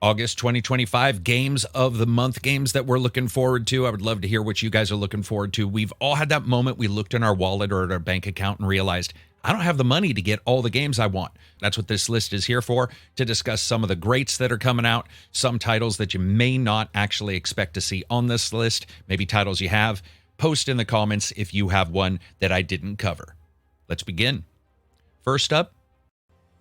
August 2025 games of the month, games that we're looking forward to. I would love to hear what you guys are looking forward to. We've all had that moment we looked in our wallet or at our bank account and realized, I don't have the money to get all the games I want. That's what this list is here for, to discuss some of the greats that are coming out, some titles that you may not actually expect to see on this list, maybe titles you have. Post in the comments if you have one that I didn't cover. Let's begin. First up,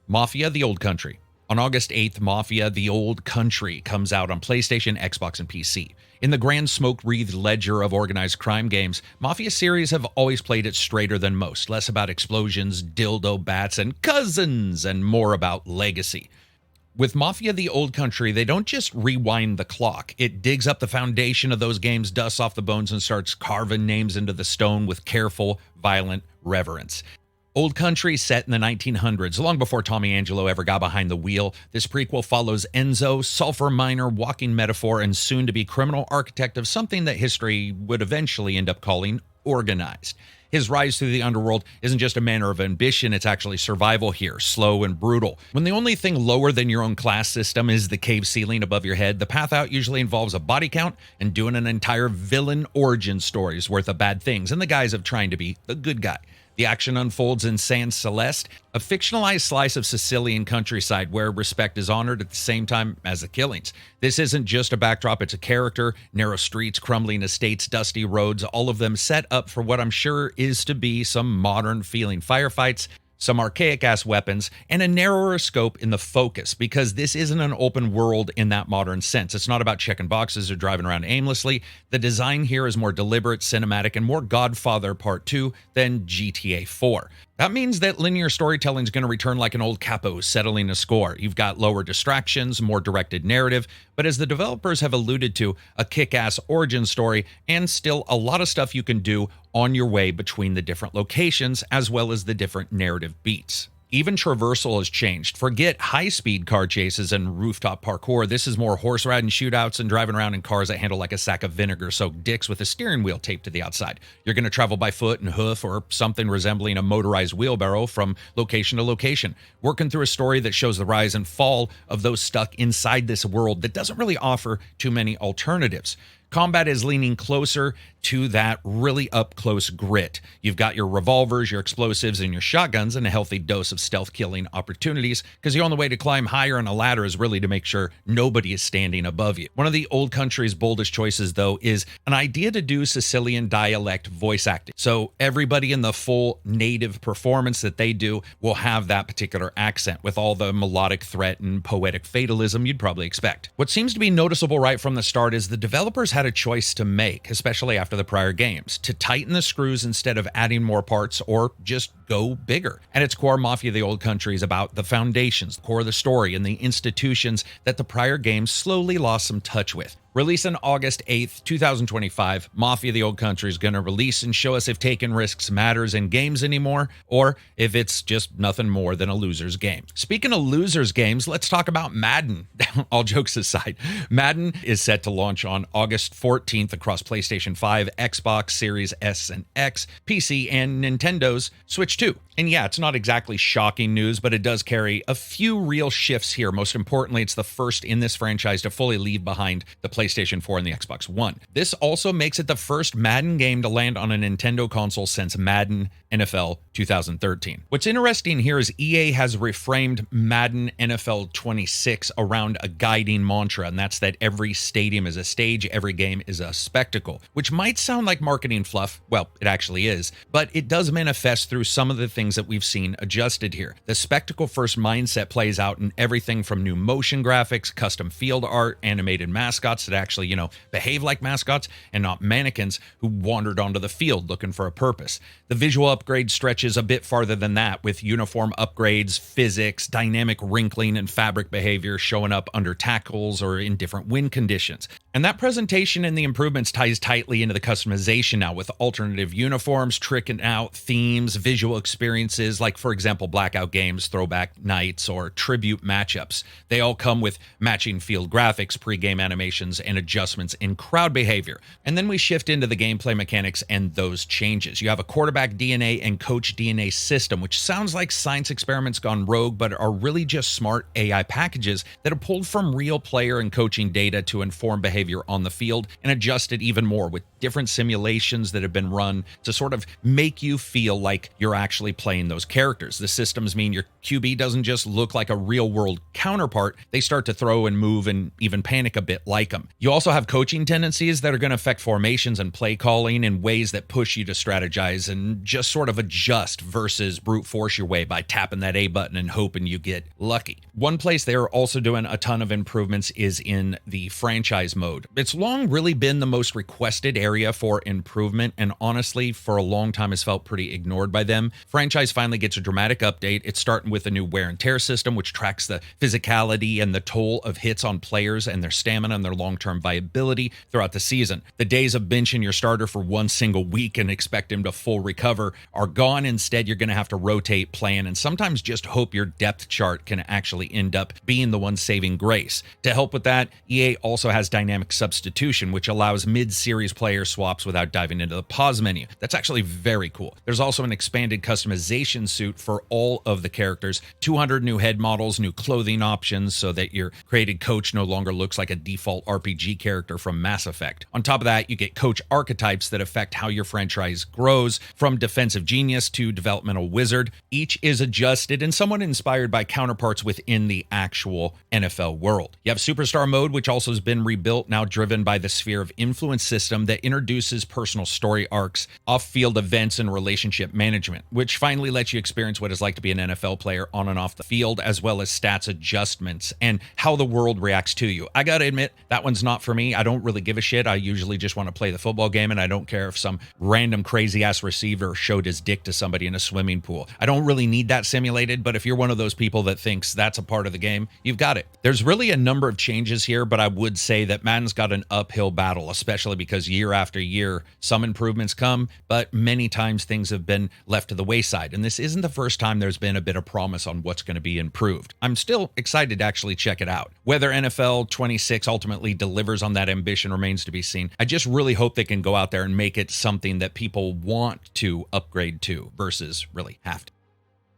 Mafia the Old Country. On August 8th, Mafia the Old Country comes out on PlayStation, Xbox, and PC. In the grand smoke-wreathed ledger of organized crime games, Mafia series have always played it straighter than most, less about explosions, dildo bats, and cousins, and more about legacy. With Mafia the Old Country, they don't just rewind the clock. It digs up the foundation of those games, dusts off the bones, and starts carving names into the stone with careful, violent reverence. Old Country, set in the 1900s, long before Tommy Angelo ever got behind the wheel, this prequel follows Enzo, sulfur miner, walking metaphor, and soon-to-be criminal architect of something that history would eventually end up calling organized. His rise through the underworld isn't just a matter of ambition, it's actually survival here, slow and brutal. When the only thing lower than your own class system is the cave ceiling above your head, the path out usually involves a body count and doing an entire villain origin story's worth of bad things in the guise of trying to be the good guy. The action unfolds in San Celeste, a fictionalized slice of Sicilian countryside where respect is honored at the same time as the killings. This isn't just a backdrop, it's a character. Narrow streets, crumbling estates, dusty roads, all of them set up for what I'm sure is to be some modern feeling firefights, some archaic-ass weapons, and a narrower scope in the focus, because this isn't an open world in that modern sense. It's not about checking boxes or driving around aimlessly. The design here is more deliberate, cinematic, and more Godfather Part 2 than GTA 4. That means that linear storytelling is going to return like an old capo settling a score. You've got lower distractions, more directed narrative, but as the developers have alluded to, a kick-ass origin story, and still a lot of stuff you can do on your way between the different locations, as well as the different narrative beats. Even traversal has changed. Forget high-speed car chases and rooftop parkour. This is more horse riding shootouts and driving around in cars that handle like a sack of vinegar-soaked dicks with a steering wheel taped to the outside. You're going to travel by foot and hoof or something resembling a motorized wheelbarrow from location to location, working through a story that shows the rise and fall of those stuck inside this world that doesn't really offer too many alternatives. Combat is leaning closer to that really up-close grit. You've got your revolvers, your explosives, and your shotguns, and a healthy dose of stealth-killing opportunities, because the only way to climb higher on a ladder is really to make sure nobody is standing above you. One of the Old Country's boldest choices, though, is an idea to do Sicilian dialect voice acting. So everybody in the full native performance that they do will have that particular accent, with all the melodic threat and poetic fatalism you'd probably expect. What seems to be noticeable right from the start is the developers had a choice to make, especially after the prior games, to tighten the screws instead of adding more parts, or just go bigger. At its core, Mafia the Old Country is about the foundations, the core of the story, and the institutions that the prior games slowly lost some touch with. Released on August 8th, 2025, Mafia the Old Country is going to release and show us if taking risks matters in games anymore, or if it's just nothing more than a loser's game. Speaking of losers' games, let's talk about Madden. All jokes aside, Madden is set to launch on August 14th across PlayStation 5, Xbox Series S and X, PC, and Nintendo's Switch 2. And yeah, it's not exactly shocking news, but it does carry a few real shifts here. Most importantly, it's the first in this franchise to fully leave behind the PlayStation 4 and the Xbox One. This also makes it the first Madden game to land on a Nintendo console since Madden NFL 2013. What's interesting here is EA has reframed Madden NFL 26 around a guiding mantra, and that's that every stadium is a stage, every game is a spectacle, which might sound like marketing fluff. Well, it actually is, but it does manifest through some of the things that we've seen adjusted here. The spectacle-first mindset plays out in everything from new motion graphics, custom field art, animated mascots that actually, behave like mascots and not mannequins who wandered onto the field looking for a purpose. The visual upgrade stretches a bit farther than that, with uniform upgrades, physics, dynamic wrinkling, and fabric behavior showing up under tackles or in different wind conditions. And that presentation and the improvements ties tightly into the customization now, with alternative uniforms, tricking out themes, visual experiences, like, for example, Blackout Games, Throwback Nights, or Tribute matchups. They all come with matching field graphics, pre-game animations, and adjustments in crowd behavior. And then we shift into the gameplay mechanics and those changes. You have a quarterback DNA and coach DNA system, which sounds like science experiments gone rogue, but are really just smart AI packages that are pulled from real player and coaching data to inform behavior on the field and adjust it even more with different simulations that have been run to sort of make you feel like you're actually playing those characters. The systems mean your QB doesn't just look like a real world counterpart, they start to throw and move and even panic a bit like them. You also have coaching tendencies that are going to affect formations and play calling in ways that push you to strategize and just sort of adjust versus brute force your way by tapping that A button and hoping you get lucky. One place they're also doing a ton of improvements is in the franchise mode. It's long really been the most requested area for improvement, and honestly, for a long time has felt pretty ignored by them. Franchise finally gets a dramatic update. It's starting with a new wear and tear system, which tracks the physicality and the toll of hits on players and their stamina and their long-term viability throughout the season. The days of benching your starter for one single week and expect him to full recover are gone. Instead, you're going to have to rotate, plan, and sometimes just hope your depth chart can actually end up being the one saving grace. To help with that, EA also has dynamic substitution, which allows mid-series player swaps without diving into the pause menu. That's actually very cool. There's also an expanded customization suite for all of the characters, 200 new head models, new clothing options so that your created coach no longer looks like a default RPG character from Mass Effect. On top of that, you get coach archetypes that affect how your franchise grows, from defensive genius to developmental wizard. Each is adjusted and somewhat inspired by counterparts within the actual NFL world. You have Superstar mode, which also has been rebuilt, now driven by the Sphere of Influence system that introduces personal story arcs, off-field events, and relationship management, which finally lets you experience what it's like to be an NFL player on and off the field, as well as stats adjustments and how the world reacts to you. I gotta admit, that one's not for me. I don't really give a shit. I usually just want to play the football game, and I don't care if some random crazy-ass receiver showed his dick to somebody in a swimming pool. I don't really need that simulated, but if you're one of those people that thinks that's a part of the game, you've got it. There's really a number of changes here, but I would say that Madden's got an uphill battle, especially because year after year, some improvements come, but many times things have been left to the wayside. And this isn't the first time there's been a bit of promise on what's going to be improved. I'm still excited to actually check it out. Whether NFL 26 ultimately delivers on that ambition remains to be seen. I just really hope they can go out there and make it something that people want to upgrade to versus really have to.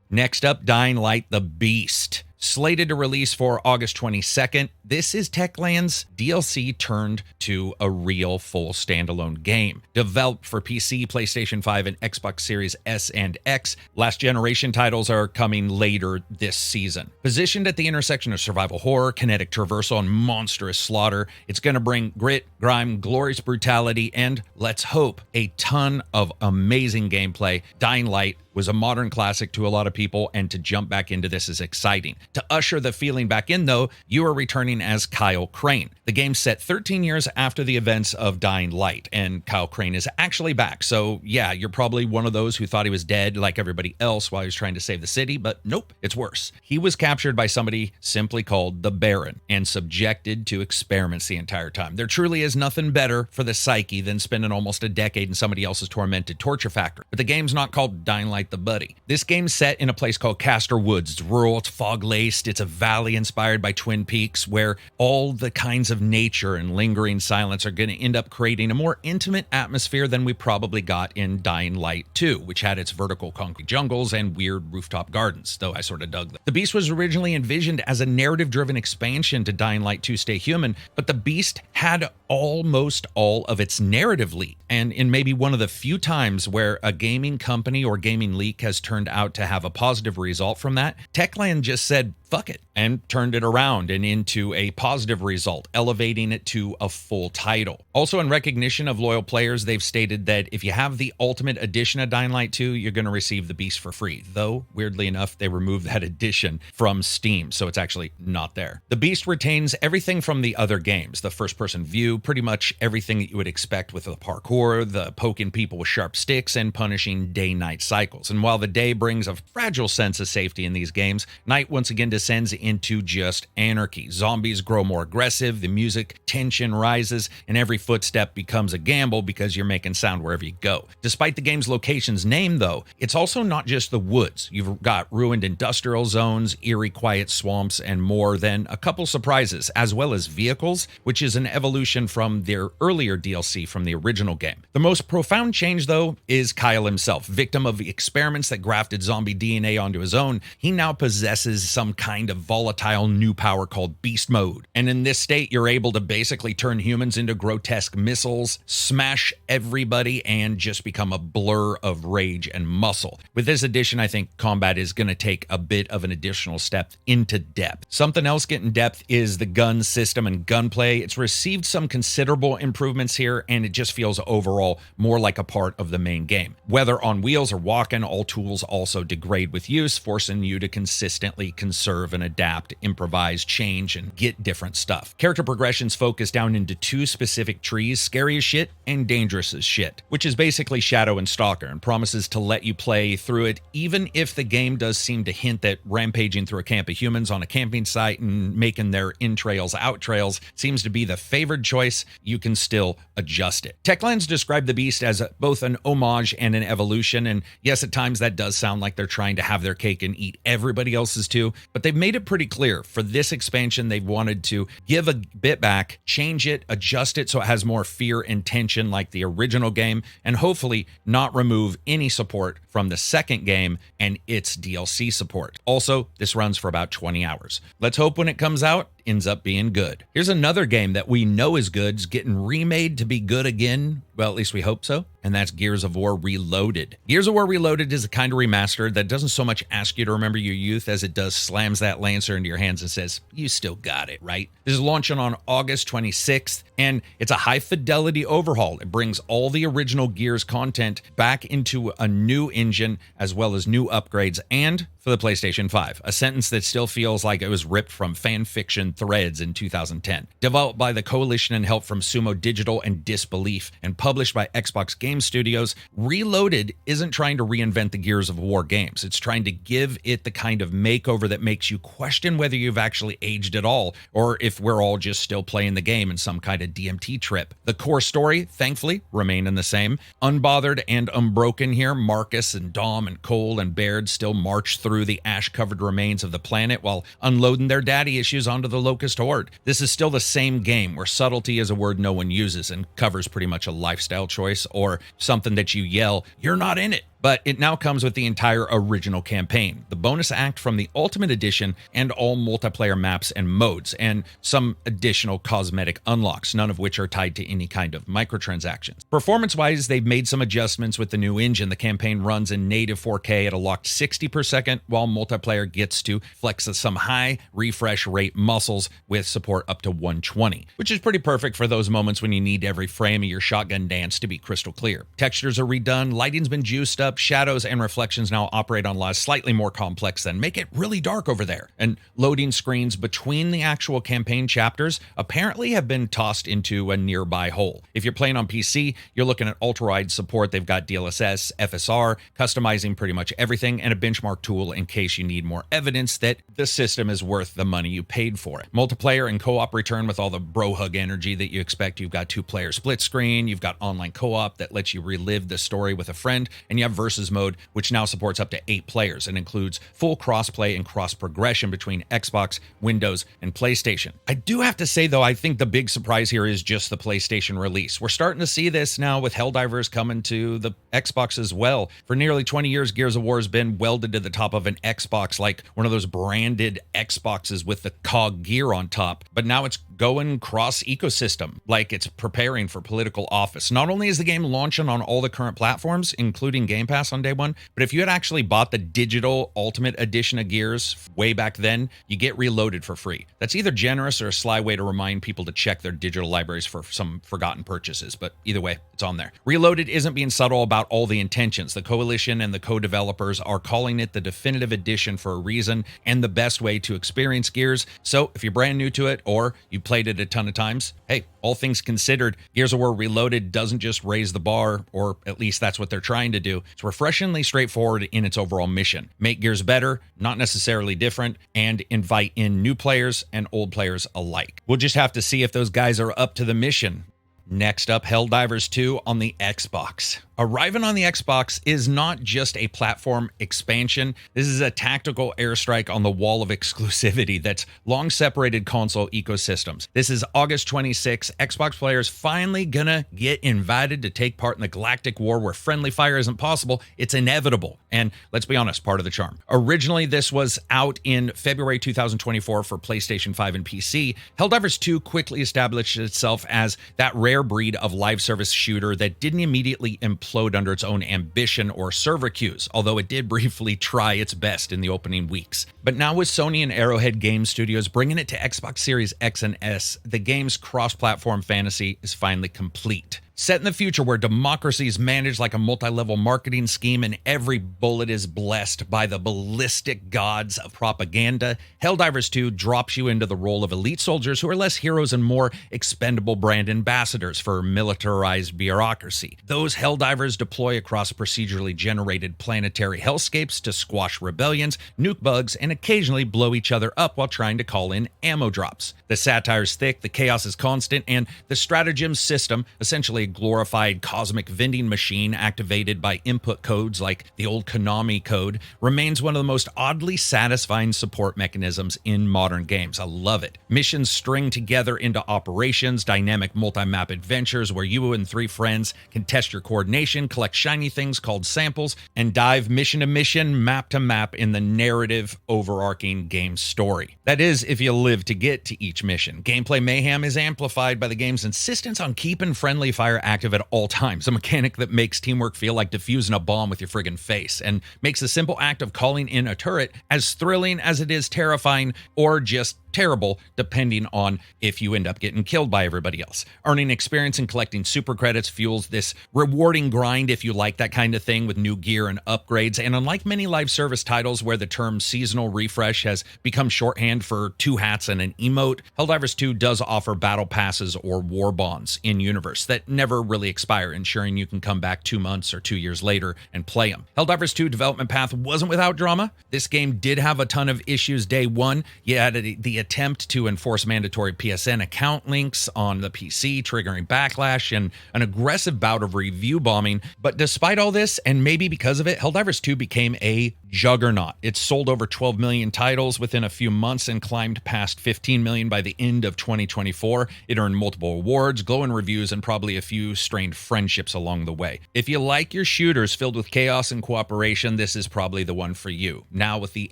Next up, Dying Light the Beast. Slated to release for August 22nd, this is Techland's DLC turned to a real full standalone game. Developed for PC, PlayStation 5, and Xbox Series S and X, last generation titles are coming later this season. Positioned at the intersection of survival horror, kinetic traversal, and monstrous slaughter, it's going to bring grit, grime, glorious brutality, and, let's hope, a ton of amazing gameplay. Dying Light was a modern classic to a lot of people, and to jump back into this is exciting. To usher the feeling back in, though, you are returning as Kyle Crane. The game's set 13 years after the events of Dying Light, and Kyle Crane is actually back. So yeah, you're probably one of those who thought he was dead like everybody else while he was trying to save the city, but nope, it's worse. He was captured by somebody simply called the Baron and subjected to experiments the entire time. There truly is nothing better for the psyche than spending almost a decade in somebody else's tormented torture factory. But the game's not called Dying Light the Buddy. This game's set in a place called Castor Woods. It's rural, it's fog-laced, it's a valley inspired by Twin Peaks, where all the kinds of nature and lingering silence are going to end up creating a more intimate atmosphere than we probably got in Dying Light 2, which had its vertical concrete jungles and weird rooftop gardens, though I sort of dug them. The Beast was originally envisioned as a narrative-driven expansion to Dying Light 2 Stay Human, but the Beast had almost all of its narrative leak, and in maybe one of the few times where a gaming company or gaming leak has turned out to have a positive result from that, Techland just said, fuck it, and turned it around and into a positive result, elevating it to a full title. Also, in recognition of loyal players, they've stated that if you have the Ultimate Edition of Dying Light 2, you're going to receive the Beast for free, though, weirdly enough, they removed that edition from Steam, so it's actually not there. The Beast retains everything from the other games, the first-person view, pretty much everything that you would expect with the parkour, the poking people with sharp sticks, and punishing day-night cycles. And while the day brings a fragile sense of safety in these games, night once again descends into just anarchy. Zombies grow more aggressive, the music tension rises, and every footstep becomes a gamble because you're making sound wherever you go. Despite the game's location's name, though, it's also not just the woods. You've got ruined industrial zones, eerie quiet swamps, and more than a couple surprises, as well as vehicles, which is an evolution from their earlier DLC from the original game. The most profound change, though, is Kyle himself. Victim of experiments that grafted zombie DNA onto his own, he now possesses some kind of volatile new power called beast mode. And in this state, you're able to basically turn humans into grotesque missiles, smash everybody, and just become a blur of rage and muscle. With this addition, I think combat is going to take a bit of an additional step into depth. Something else getting depth is the gun system and gunplay. It's received some considerable improvements here, and it just feels overall more like a part of the main game. Whether on wheels or walking, all tools also degrade with use, forcing you to consistently conserve and adapt, improvise, change, and get different stuff. Character progression's focused down into two specific trees, scary as shit and dangerous as shit, which is basically Shadow and Stalker, and promises to let you play through it, even if the game does seem to hint that rampaging through a camp of humans on a camping site and making their in-trails out-trails seems to be the favored choice. You can still adjust it. Techland's described the Beast as both an homage and an evolution, and yes, at times that does sound like they're trying to have their cake and eat everybody else's too, but they've made it pretty clear for this expansion they've wanted to give a bit back, change it, adjust it so it has more fear and tension like the original game, and hopefully not remove any support from the second game and its DLC support. Also, this runs for about 20 hours. Let's hope when it comes out, ends up being good. Here's another game that we know is good, is getting remade to be good again. Well, at least we hope so. And that's Gears of War Reloaded. Gears of War Reloaded is a kind of remaster that doesn't so much ask you to remember your youth as it does slams that Lancer into your hands and says, you still got it, right? This is launching on August 26th, and it's a high fidelity overhaul. It brings all the original Gears content back into a new engine, as well as new upgrades, and for the PlayStation 5, a sentence that still feels like it was ripped from fan fiction threads in 2010. Developed by the Coalition and help from Sumo Digital and Disbelief, and published by Xbox Game Studios, Reloaded isn't trying to reinvent the Gears of War games. It's trying to give it the kind of makeover that makes you question whether you've actually aged at all, or if we're all just still playing the game in some kind of DMT trip. The core story, thankfully, remaining the same. Unbothered and unbroken here, Marcus and Dom and Cole and Baird still march through the ash-covered remains of the planet while unloading their daddy issues onto the Locust Horde. This is still the same game where subtlety is a word no one uses and covers pretty much a lifestyle choice or something that you yell, "You're not in it." But it now comes with the entire original campaign, the bonus act from the Ultimate Edition, and all multiplayer maps and modes, and some additional cosmetic unlocks, none of which are tied to any kind of microtransactions. Performance-wise, they've made some adjustments with the new engine. The campaign runs in native 4K at a locked 60 per second, while multiplayer gets to flex some high refresh rate muscles with support up to 120, which is pretty perfect for those moments when you need every frame of your shotgun dance to be crystal clear. Textures are redone, lighting's been juiced up, shadows and reflections now operate on laws slightly more complex than make it really dark over there. And loading screens between the actual campaign chapters apparently have been tossed into a nearby hole. If you're playing on PC, you're looking at ultra-wide support. They've got DLSS, FSR, customizing pretty much everything, and a benchmark tool in case you need more evidence that the system is worth the money you paid for it. Multiplayer and co-op return with all the bro hug energy that you expect. You've got 2-player split screen, you've got online co-op that lets you relive the story with a friend, and you have versus mode, which now supports up to 8 players and includes full crossplay and cross progression between Xbox, Windows, and PlayStation. I do have to say, though, I think the big surprise here is just the PlayStation release. We're starting to see this now with Helldivers coming to the Xbox as well. For nearly 20 years, Gears of War has been welded to the top of an Xbox, like one of those branded Xboxes with the COG gear on top. But now it's going cross ecosystem, like it's preparing for political office. Not only is the game launching on all the current platforms, including Game Pass on day one, but if you had actually bought the digital Ultimate Edition of Gears way back then, you get Reloaded for free. That's either generous or a sly way to remind people to check their digital libraries for some forgotten purchases, but either way, it's on there. Reloaded isn't being subtle about all the intentions. The Coalition and the co-developers are calling it the definitive edition for a reason and the best way to experience Gears. So if you're brand new to it or you played it a ton of times, hey, all things considered, Gears of War Reloaded doesn't just raise the bar, or at least that's what they're trying to do. It's refreshingly straightforward in its overall mission. Make gears better, not necessarily different, and invite in new players and old players alike. We'll just have to see if those guys are up to the mission. Next up, Helldivers 2 on the Xbox. Arriving on the Xbox is not just a platform expansion. This is a tactical airstrike on the wall of exclusivity that's long separated console ecosystems. This is August 26. Xbox players finally gonna get invited to take part in the galactic war where friendly fire isn't possible. It's inevitable. And let's be honest, part of the charm. Originally, this was out in February 2024 for PlayStation 5 and PC. Helldivers 2 quickly established itself as that rare breed of live service shooter that didn't immediately implode under its own ambition or server queues, although it did briefly try its best in the opening weeks. But now with Sony and Arrowhead Game Studios bringing it to Xbox Series X and S, the game's cross-platform fantasy is finally complete. Set in the future where democracy is managed like a multi-level marketing scheme and every bullet is blessed by the ballistic gods of propaganda, Helldivers 2 drops you into the role of elite soldiers who are less heroes and more expendable brand ambassadors for militarized bureaucracy. Those Helldivers deploy across procedurally generated planetary hellscapes to squash rebellions, nuke bugs, and occasionally blow each other up while trying to call in ammo drops. The satire's thick, the chaos is constant, and the stratagem system, essentially a glorified cosmic vending machine activated by input codes like the old Konami code, remains one of the most oddly satisfying support mechanisms in modern games. I love it. Missions string together into operations, dynamic multi-map adventures where you and 3 friends can test your coordination, collect shiny things called samples, and dive mission to mission, map to map in the narrative overarching game story. That is, if you live to get to each mission. Gameplay mayhem is amplified by the game's insistence on keeping friendly fire active at all times, a mechanic that makes teamwork feel like defusing a bomb with your friggin' face, and makes the simple act of calling in a turret as thrilling as it is terrifying, or just terrible, depending on if you end up getting killed by everybody else. Earning experience and collecting super credits fuels this rewarding grind if you like that kind of thing, with new gear and upgrades. And unlike many live service titles where the term seasonal refresh has become shorthand for 2 hats and an emote, Helldivers 2 does offer battle passes or war bonds in universe that never really expire, ensuring you can come back 2 months or 2 years later and play them. Helldivers 2 development path wasn't without drama. This game did have a ton of issues day one. You had the attempt to enforce mandatory PSN account links on the PC, triggering backlash and an aggressive bout of review bombing. But despite all this, and maybe because of it, Helldivers 2 became a juggernaut. It sold over 12 million titles within a few months and climbed past 15 million by the end of 2024. It earned multiple awards, glowing reviews, and probably a few strained friendships along the way. If you like your shooters filled with chaos and cooperation, this is probably the one for you. Now with the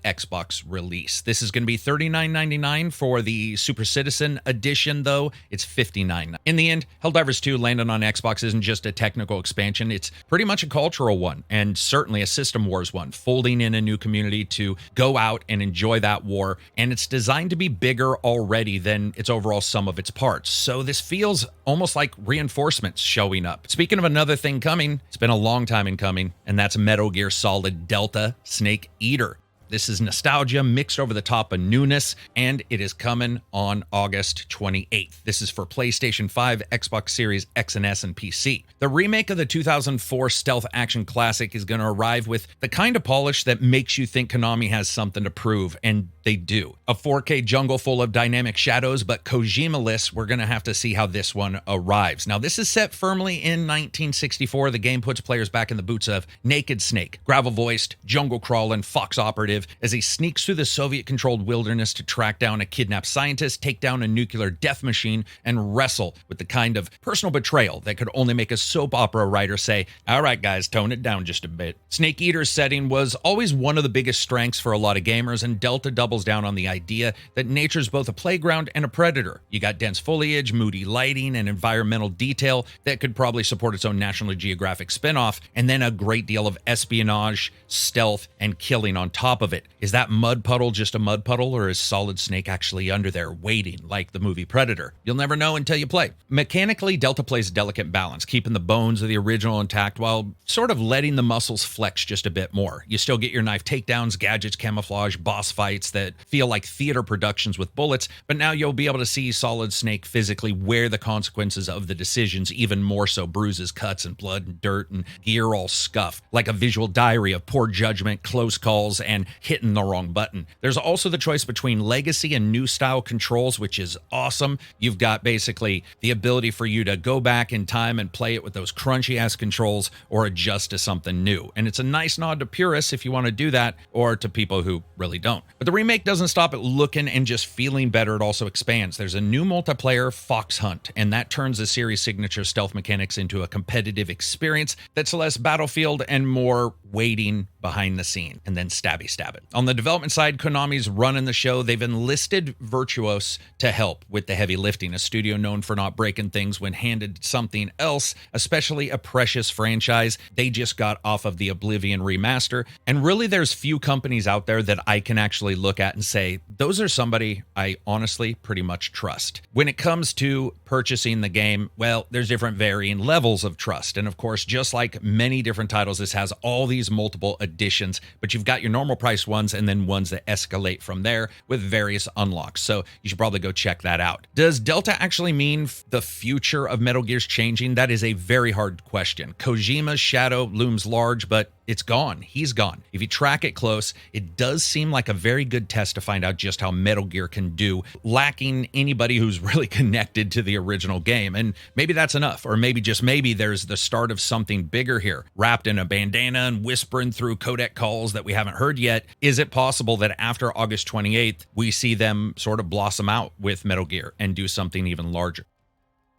Xbox release. This is going to be $39.99 for the Super Citizen edition, though. It's $59. In the end, Helldivers 2 landing on Xbox isn't just a technical expansion, it's pretty much a cultural one, and certainly a System Wars one, folding in a new community to go out and enjoy that war, and it's designed to be bigger already than its overall sum of its parts. So this feels almost like reinforcements showing up. Speaking of another thing coming, it's been a long time in coming, and that's Metal Gear Solid Delta Snake Eater. This is nostalgia mixed over the top of newness, and it is coming on August 28th. This is for PlayStation 5, Xbox Series X and S, and PC. The remake of the 2004 stealth action classic is going to arrive with the kind of polish that makes you think Konami has something to prove, and they do. A 4K jungle full of dynamic shadows, but Kojima-less, we're going to have to see how this one arrives. Now, this is set firmly in 1964. The game puts players back in the boots of Naked Snake, gravel-voiced, jungle-crawling, fox operative, as he sneaks through the Soviet-controlled wilderness to track down a kidnapped scientist, take down a nuclear death machine, and wrestle with the kind of personal betrayal that could only make a soap opera writer say, "All right, guys, tone it down just a bit." Snake Eater's setting was always one of the biggest strengths for a lot of gamers, and Delta doubles down on the idea that nature's both a playground and a predator. You got dense foliage, moody lighting, and environmental detail that could probably support its own National Geographic spinoff, and then a great deal of espionage, stealth, and killing on top of it. Is that mud puddle just a mud puddle, or is Solid Snake actually under there waiting like the movie Predator? You'll never know until you play. Mechanically, Delta plays a delicate balance, keeping the bones of the original intact while sort of letting the muscles flex just a bit more. You still get your knife takedowns, gadgets, camouflage, boss fights that that feel like theater productions with bullets, but now you'll be able to see Solid Snake physically wear the consequences of the decisions, even more so: bruises, cuts, and blood and dirt and gear all scuffed, like a visual diary of poor judgment, close calls, and hitting the wrong button. There's also the choice between legacy and new style controls, which is awesome. You've got basically the ability for you to go back in time and play it with those crunchy ass controls or adjust to something new. And it's a nice nod to purists if you want to do that, or to people who really don't. But the remake doesn't stop at looking and just feeling better. It also expands. There's a new multiplayer, Fox Hunt, and that turns the series' signature stealth mechanics into a competitive experience that's less Battlefield and more waiting behind the scene and then stabby stab it. On the development side, Konami's running the show. They've enlisted Virtuos to help with the heavy lifting, a studio known for not breaking things when handed something else, especially a precious franchise. They just got off of the Oblivion remaster, and really there's few companies out there that I can actually look at and say, those are somebody I honestly pretty much trust. When it comes to purchasing the game, well, there's different varying levels of trust. And of course, just like many different titles, this has all these multiple editions, but you've got your normal price ones and then ones that escalate from there with various unlocks. So you should probably go check that out. Does Delta actually mean the future of Metal Gear's changing? That is a very hard question. Kojima's shadow looms large, but it's gone. He's gone. If you track it close, it does seem like a very good test to find out just how Metal Gear can do, lacking anybody who's really connected to the original game. And maybe that's enough, or maybe just maybe there's the start of something bigger here, wrapped in a bandana and whispering through codec calls that we haven't heard yet. Is it possible that after August 28th, we see them sort of blossom out with Metal Gear and do something even larger?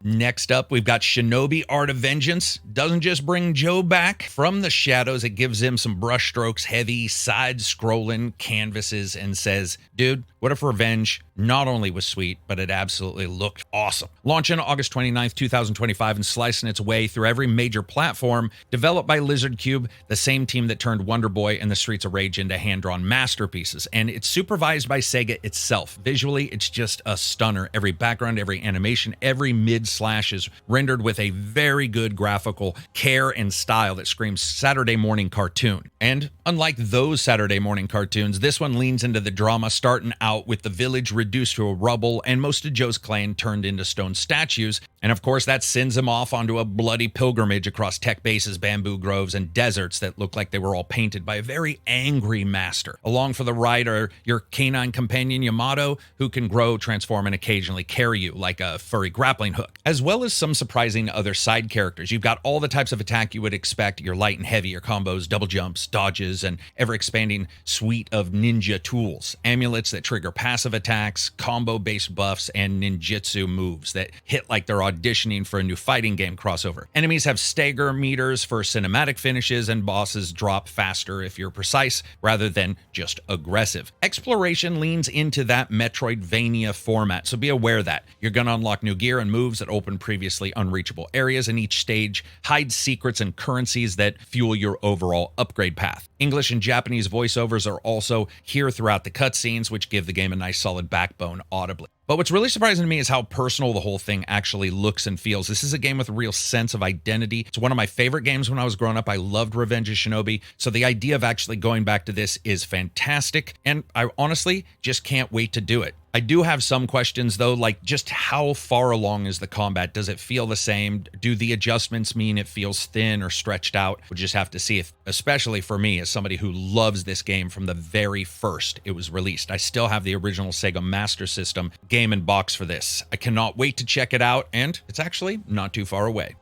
Next up, we've got Shinobi Art of Vengeance. Doesn't just bring Joe back from the shadows, it gives him some brushstrokes, heavy, side-scrolling canvases, and says, dude, what if revenge not only was sweet, but it absolutely looked awesome. Launching August 29th, 2025, and slicing its way through every major platform, developed by Lizard Cube, the same team that turned Wonder Boy and the Streets of Rage into hand-drawn masterpieces. And it's supervised by Sega itself. Visually, it's just a stunner. Every background, every animation, every mid-slash is rendered with a very good graphical care and style that screams Saturday morning cartoon. And unlike those Saturday morning cartoons, this one leans into the drama, starting out with the village reduced to a rubble and most of Joe's clan turned into stone statues. And of course, that sends him off onto a bloody pilgrimage across tech bases, bamboo groves, and deserts that look like they were all painted by a very angry master. Along for the ride are your canine companion Yamato, who can grow, transform, and occasionally carry you like a furry grappling hook, as well as some surprising other side characters. You've got all the types of attack you would expect, your light and heavy, your combos, double jumps, dodges, and ever-expanding suite of ninja tools, amulets that trigger passive attacks, combo-based buffs, and ninjutsu moves that hit like they're auditioning for a new fighting game crossover. Enemies have stagger meters for cinematic finishes, and bosses drop faster if you're precise rather than just aggressive. Exploration leans into that Metroidvania format, so be aware that you're going to unlock new gear and moves that open previously unreachable areas, and each stage hides secrets and currencies that fuel your overall upgrade path. English and Japanese voiceovers are also here throughout the cutscenes, which give the game a nice solid backbone audibly. But what's really surprising to me is how personal the whole thing actually looks and feels. This is a game with a real sense of identity. It's one of my favorite games when I was growing up. I loved Revenge of Shinobi. So the idea of actually going back to this is fantastic. And I honestly just can't wait to do it. I do have some questions though, like just how far along is the combat? Does it feel the same? Do the adjustments mean it feels thin or stretched out? We'll just have to see, if, especially for me as somebody who loves this game from the very first it was released. I still have the original Sega Master System game and box for this. I cannot wait to check it out, and it's actually not too far away.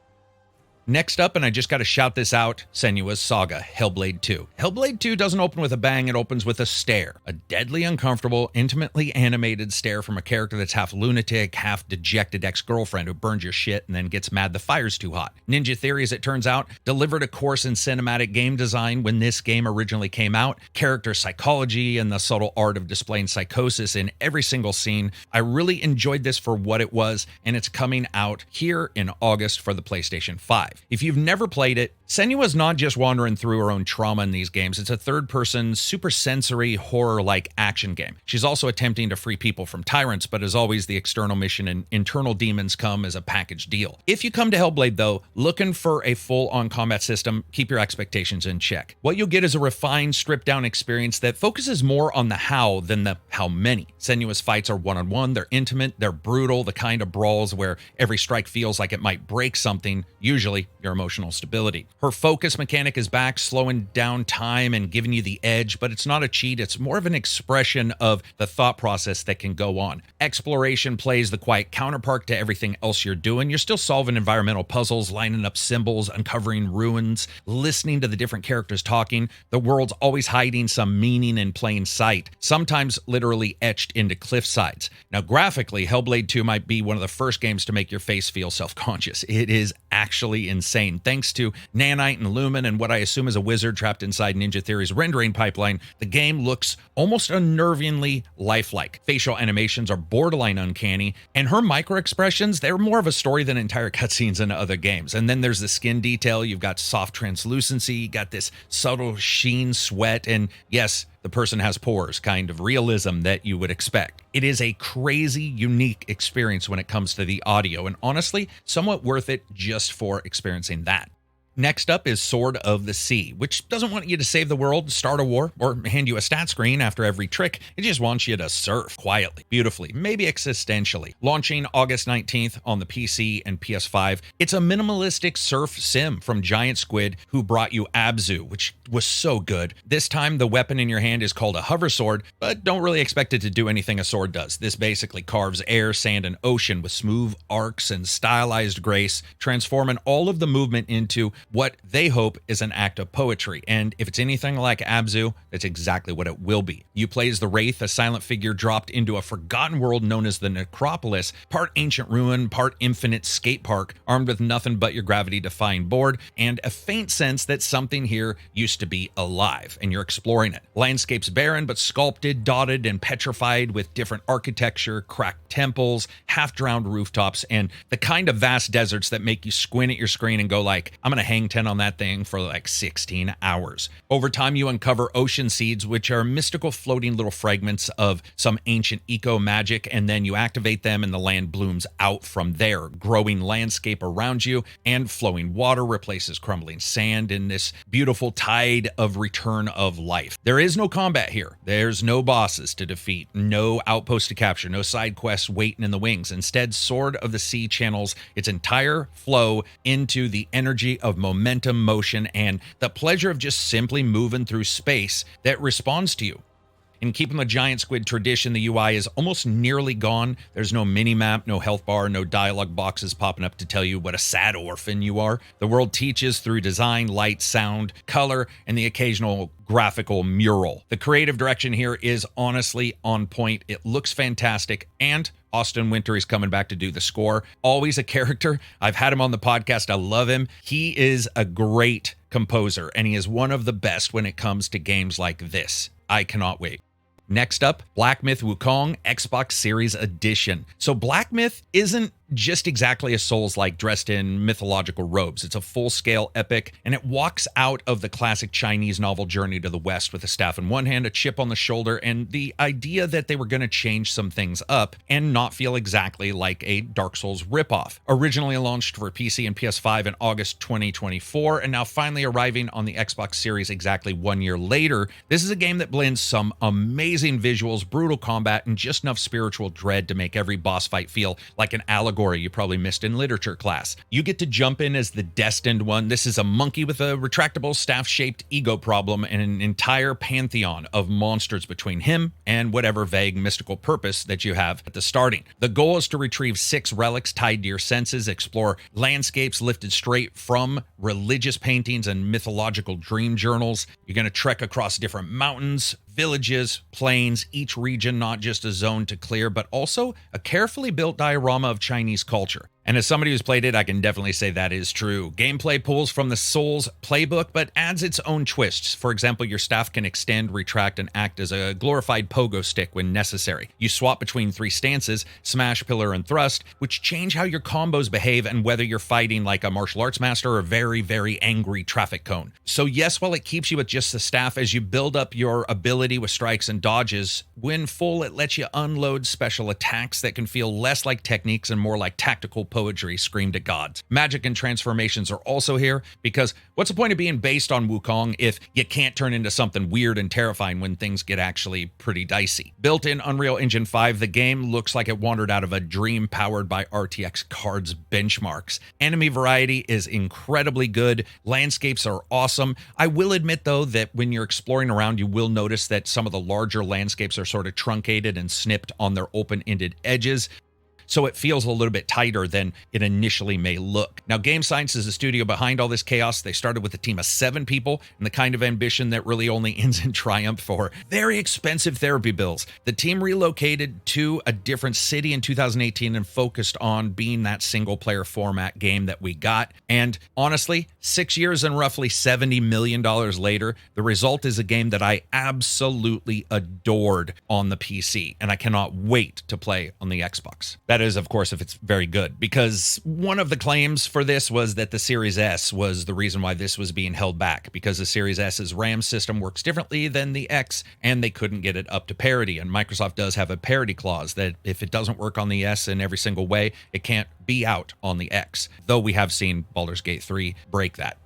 Next up, and I just got to shout this out, Senua's Saga, Hellblade 2. Hellblade 2 doesn't open with a bang, it opens with a stare. A deadly uncomfortable, intimately animated stare from a character that's half lunatic, half dejected ex-girlfriend who burns your shit and then gets mad the fire's too hot. Ninja Theory, as it turns out, delivered a course in cinematic game design when this game originally came out, character psychology, and the subtle art of displaying psychosis in every single scene. I really enjoyed this for what it was, and it's coming out here in August for the PlayStation 5. If you've never played it, Senua's not just wandering through her own trauma in these games. It's a third-person, super sensory, horror-like action game. She's also attempting to free people from tyrants, but as always, the external mission and internal demons come as a package deal. If you come to Hellblade, though, looking for a full-on combat system, keep your expectations in check. What you'll get is a refined, stripped-down experience that focuses more on the how than the how many. Senua's fights are one-on-one, they're intimate, they're brutal, the kind of brawls where every strike feels like it might break something, usually your emotional stability. Her focus mechanic is back, slowing down time and giving you the edge, but it's not a cheat, it's more of an expression of the thought process that can go on. Exploration plays the quiet counterpart to everything else you're doing. You're still solving environmental puzzles, lining up symbols, uncovering ruins, listening to the different characters talking. The world's always hiding some meaning in plain sight, sometimes literally etched into cliff sides. Now, graphically, Hellblade 2 might be one of the first games to make your face feel self-conscious. It is actually insane. Thanks to Nanite and Lumen and what I assume is a wizard trapped inside Ninja Theory's rendering pipeline, the game looks almost unnervingly lifelike. Facial animations are borderline uncanny, and her micro-expressions, they're more of a story than entire cutscenes in other games. And then there's the skin detail, you've got soft translucency, you got this subtle sheen, sweat, and yes, the person has pores, kind of realism that you would expect. It is a crazy, unique experience when it comes to the audio, and honestly, somewhat worth it just for experiencing that. Next up is Sword of the Sea, which doesn't want you to save the world, start a war, or hand you a stat screen after every trick. It just wants you to surf quietly, beautifully, maybe existentially. Launching August 19th on the PC and PS5, it's a minimalistic surf sim from Giant Squid, who brought you Abzu, which was so good. This time, the weapon in your hand is called a hover sword, but don't really expect it to do anything a sword does. This basically carves air, sand, and ocean with smooth arcs and stylized grace, transforming all of the movement into what they hope is an act of poetry. And if it's anything like Abzu, that's exactly what it will be. You play as the Wraith, a silent figure dropped into a forgotten world known as the Necropolis, part ancient ruin, part infinite skate park, armed with nothing but your gravity-defying board, and a faint sense that something here used to be alive, and you're exploring it. Landscapes barren, but sculpted, dotted, and petrified with different architecture, cracked temples, half-drowned rooftops, and the kind of vast deserts that make you squint at your screen and go like, I'm gonna hang 10 on that thing for like 16 hours. Over time, you uncover ocean seeds, which are mystical floating little fragments of some ancient eco magic, and then you activate them and the land blooms out from there. Growing landscape around you and flowing water replaces crumbling sand in this beautiful tide of return of life. There is no combat here. There's no bosses to defeat, no outposts to capture, no side quests waiting in the wings. Instead, Sword of the Sea channels its entire flow into the energy of momentum, motion, and the pleasure of just simply moving through space that responds to you. In keeping the Giant Squid tradition, the UI is almost nearly gone. There's no mini-map, no health bar, no dialogue boxes popping up to tell you what a sad orphan you are. The world teaches through design, light, sound, color, and the occasional graphical mural. The creative direction here is honestly on point. It looks fantastic, and Austin Winter is coming back to do the score. Always a character. I've had him on the podcast. I love him. He is a great composer, and he is one of the best when it comes to games like this. I cannot wait. Next up, Black Myth Wukong Xbox Series Edition. So Black Myth isn't just exactly a Souls-like dressed in mythological robes. It's a full-scale epic, and it walks out of the classic Chinese novel Journey to the West with a staff in one hand, a chip on the shoulder, and the idea that they were going to change some things up and not feel exactly like a Dark Souls ripoff. Originally launched for PC and PS5 in August 2024, and now finally arriving on the Xbox Series exactly 1 year later, this is a game that blends some amazing visuals, brutal combat, and just enough spiritual dread to make every boss fight feel like an allegory you probably missed in literature class. You get to jump in as the destined one. This is a monkey with a retractable staff-shaped ego problem and an entire pantheon of monsters between him and whatever vague mystical purpose that you have at the starting. The goal is to retrieve 6 relics tied to your senses, explore landscapes lifted straight from religious paintings and mythological dream journals. You're going to trek across different mountains, villages, plains, each region not just a zone to clear, but also a carefully built diorama of Chinese culture. And as somebody who's played it, I can definitely say that is true. Gameplay pulls from the Souls playbook, but adds its own twists. For example, your staff can extend, retract, and act as a glorified pogo stick when necessary. You swap between 3 stances, smash, pillar, and thrust, which change how your combos behave and whether you're fighting like a martial arts master or a very, very angry traffic cone. So yes, while it keeps you with just the staff, as you build up your ability with strikes and dodges, when full, it lets you unload special attacks that can feel less like techniques and more like tactical poetry screamed at gods. Magic and transformations are also here, because what's the point of being based on Wukong if you can't turn into something weird and terrifying when things get actually pretty dicey? Built in Unreal Engine 5, the game looks like it wandered out of a dream powered by RTX cards benchmarks. Enemy variety is incredibly good. Landscapes are awesome. I will admit, though, that when you're exploring around, you will notice that some of the larger landscapes are sort of truncated and snipped on their open-ended edges, so it feels a little bit tighter than it initially may look. Now, Game Science is the studio behind all this chaos. They started with a team of 7 people and the kind of ambition that really only ends in triumph for very expensive therapy bills. The team relocated to a different city in 2018 and focused on being that single-player format game that we got. And honestly, 6 years and roughly $70 million later, the result is a game that I absolutely adored on the PC, and I cannot wait to play on the Xbox. That is, of course, if it's very good, because one of the claims for this was that the Series S was the reason why this was being held back, because the Series S's RAM system works differently than the X, and they couldn't get it up to parity. And Microsoft does have a parity clause that if it doesn't work on the S in every single way, it can't be out on the X, though we have seen Baldur's Gate 3 break that.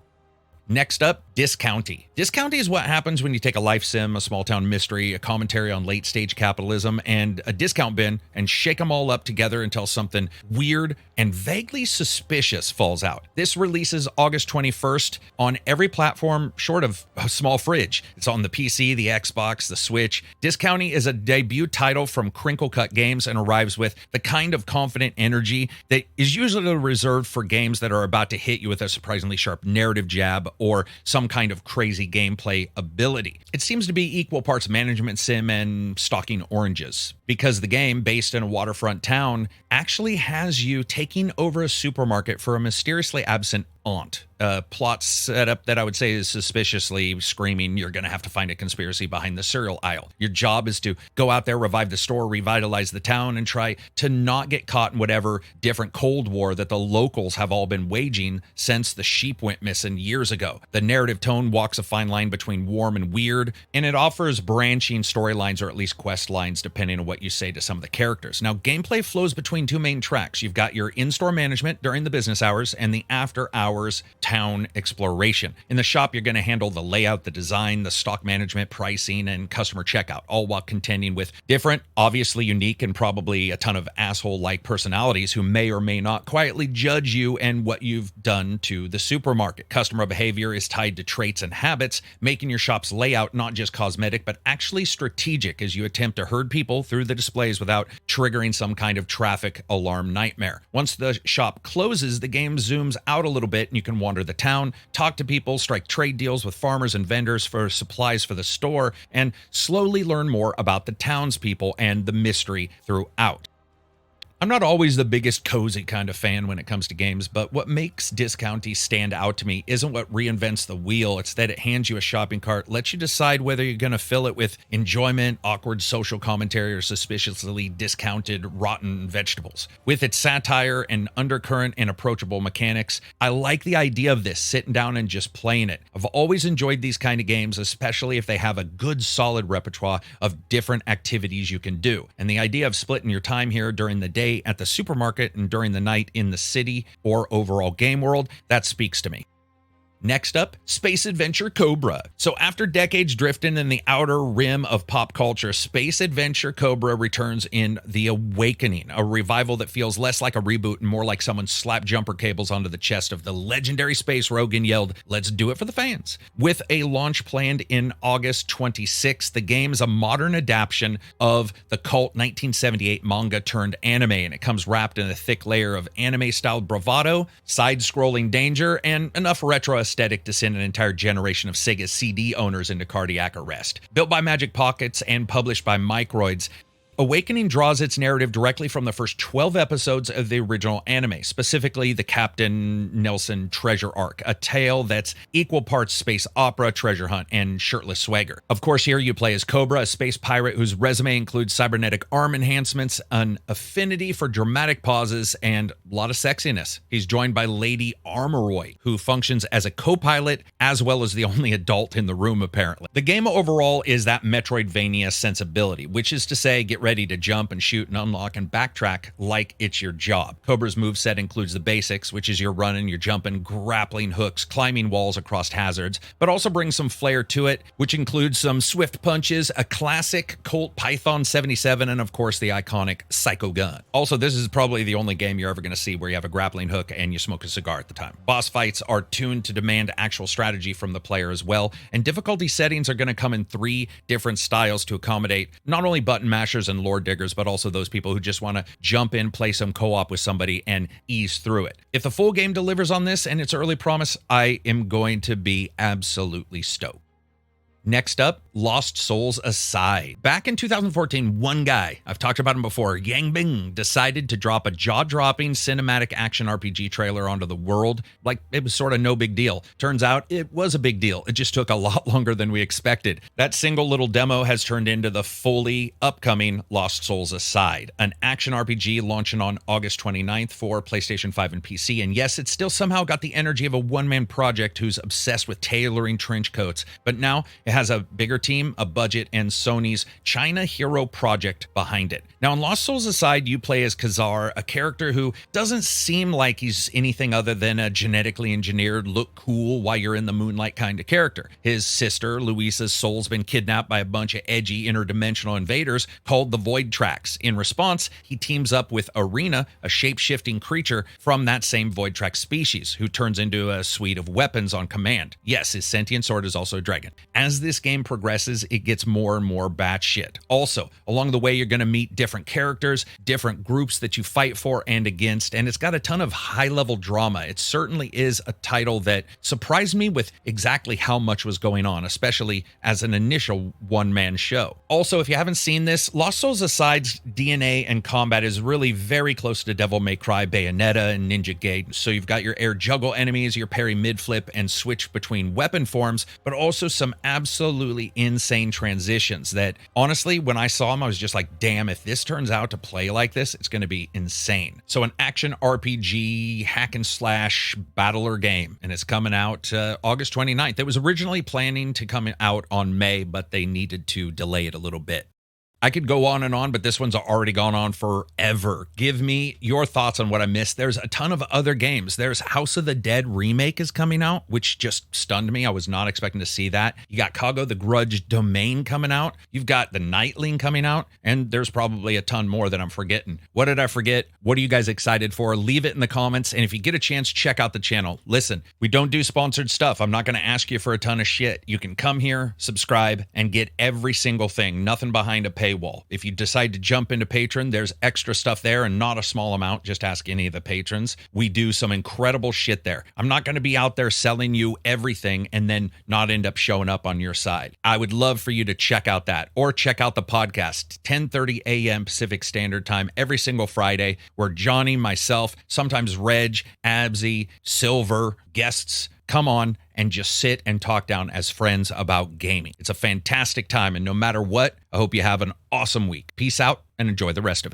Next up, Discounty. Discounty is what happens when you take a life sim, a small town mystery, a commentary on late stage capitalism, and a discount bin and shake them all up together until something weird and vaguely suspicious falls out. This releases August 21st on every platform short of a small fridge. It's on the PC, the Xbox, the Switch. Discounty is a debut title from Crinkle Cut Games and arrives with the kind of confident energy that is usually reserved for games that are about to hit you with a surprisingly sharp narrative jab or some kind of crazy gameplay ability. It seems to be equal parts management sim and stalking oranges, because the game, based in a waterfront town, actually has you taking over a supermarket for a mysteriously absent aunt. A plot setup that I would say is suspiciously screaming, you're going to have to find a conspiracy behind the cereal aisle. Your job is to go out there, revive the store, revitalize the town, and try to not get caught in whatever different Cold War that the locals have all been waging since the sheep went missing years ago. The narrative tone walks a fine line between warm and weird, and it offers branching storylines, or at least quest lines, depending on what you say to some of the characters. Now, gameplay flows between 2 main tracks. You've got your in-store management during the business hours and the after-hours town exploration. In the shop, you're going to handle the layout, the design, the stock management, pricing, and customer checkout, all while contending with different, obviously unique, and probably a ton of asshole-like personalities who may or may not quietly judge you and what you've done to the supermarket. Customer behavior is tied to traits and habits, making your shop's layout not just cosmetic, but actually strategic as you attempt to herd people through the displays without triggering some kind of traffic alarm nightmare. Once the shop closes, the game zooms out a little bit and you can wander the town, talk to people, strike trade deals with farmers and vendors for supplies for the store, and slowly learn more about the townspeople and the mystery throughout. I'm not always the biggest cozy kind of fan when it comes to games, but what makes Discounty stand out to me isn't what reinvents the wheel. It's that it hands you a shopping cart, lets you decide whether you're going to fill it with enjoyment, awkward social commentary, or suspiciously discounted rotten vegetables. With its satire and undercurrent and approachable mechanics, I like the idea of this, sitting down and just playing it. I've always enjoyed these kind of games, especially if they have a good solid repertoire of different activities you can do. And the idea of splitting your time here during the day at the supermarket and during the night in the city or overall game world, that speaks to me. Next up, Space Adventure Cobra. So after decades drifting in the outer rim of pop culture, Space Adventure Cobra returns in The Awakening, a revival that feels less like a reboot and more like someone slapped jumper cables onto the chest of the legendary space rogue and yelled, "Let's do it for the fans." With a launch planned in August 26th, the game is a modern adaptation of the cult 1978 manga turned anime, and it comes wrapped in a thick layer of anime-styled bravado, side-scrolling danger, and enough retro aesthetic to send an entire generation of Sega CD owners into cardiac arrest. Built by Magic Pockets and published by Microids, Awakening draws its narrative directly from the first 12 episodes of the original anime, specifically the Captain Nelson treasure arc, a tale that's equal parts space opera, treasure hunt, and shirtless swagger. Of course, here you play as Cobra, a space pirate whose resume includes cybernetic arm enhancements, an affinity for dramatic pauses, and a lot of sexiness. He's joined by Lady Armoroy, who functions as a co-pilot as well as the only adult in the room, apparently. The game overall is that Metroidvania sensibility, which is to say, get ready to jump and shoot and unlock and backtrack like it's your job. Cobra's moveset includes the basics, which is your running, your jumping, grappling hooks, climbing walls across hazards, but also brings some flair to it, which includes some swift punches, a classic Colt Python 77, and of course the iconic Psycho Gun. Also, this is probably the only game you're ever going to see where you have a grappling hook and you smoke a cigar at the time. Boss fights are tuned to demand actual strategy from the player as well, and difficulty settings are going to come in 3 different styles to accommodate not only button mashers and lore diggers, but also those people who just want to jump in, play some co-op with somebody, and ease through it. If the full game delivers on this and its early promise, I am going to be absolutely stoked. Next up, Lost Souls aside. Back in 2014, one guy, I've talked about him before, Yang Bing, decided to drop a jaw-dropping cinematic action RPG trailer onto the world like it was sort of no big deal. Turns out it was a big deal. It just took a lot longer than we expected. That single little demo has turned into the fully upcoming Lost Souls Aside, an action RPG launching on August 29th for PlayStation 5 and PC. And yes, it's still somehow got the energy of a one-man project who's obsessed with tailoring trench coats, but now it has a bigger team, a budget, and Sony's China Hero project behind it. Now, in Lost Souls Aside, you play as Khazar, a character who doesn't seem like he's anything other than a genetically engineered, look cool while you're in the moonlight kind of character. His sister, Luisa's soul's been kidnapped by a bunch of edgy interdimensional invaders called the Void Tracks. In response, he teams up with Arena, a shape-shifting creature from that same Void Track species, who turns into a suite of weapons on command. Yes, his sentient sword is also a dragon. As this game progresses, it gets more and more batshit. Also, along the way, you're going to meet different characters, different groups that you fight for and against, and it's got a ton of high-level drama. It certainly is a title that surprised me with exactly how much was going on, especially as an initial one-man show. Also, if you haven't seen this, Lost Souls Aside's DNA and combat is really very close to Devil May Cry, Bayonetta, and Ninja Gaiden. So you've got your air juggle enemies, your parry mid-flip, and switch between weapon forms, but also some absolutely insane transitions that, honestly, when I saw them, I was just like, damn, if this turns out to play like this, it's going to be insane. So an action RPG hack and slash battler game, and it's coming out August 29th. It was originally planning to come out on May, but they needed to delay it a little bit. I could go on and on, but this one's already gone on forever. Give me your thoughts on what I missed. There's a ton of other games. There's House of the Dead Remake is coming out, which just stunned me. I was not expecting to see that. You got Kago the Grudge Domain coming out. You've got The Nightling coming out, and there's probably a ton more that I'm forgetting. What did I forget? What are you guys excited for? Leave it in the comments, and if you get a chance, check out the channel. Listen, we don't do sponsored stuff. I'm not going to ask you for a ton of shit. You can come here, subscribe, and get every single thing. Nothing behind a paywall. If you decide to jump into Patreon, there's extra stuff there, and not a small amount. Just ask any of the patrons. We do some incredible shit there. I'm not going to be out there selling you everything and then not end up showing up on your side. I would love for you to check out that, or check out the podcast, 10:30 a.m. Pacific Standard Time every single Friday, where Johnny, myself, sometimes Reg, Absy, Silver, guests come on and just sit and talk down as friends about gaming. It's a fantastic time, and no matter what, I hope you have an awesome week. Peace out and enjoy the rest of it.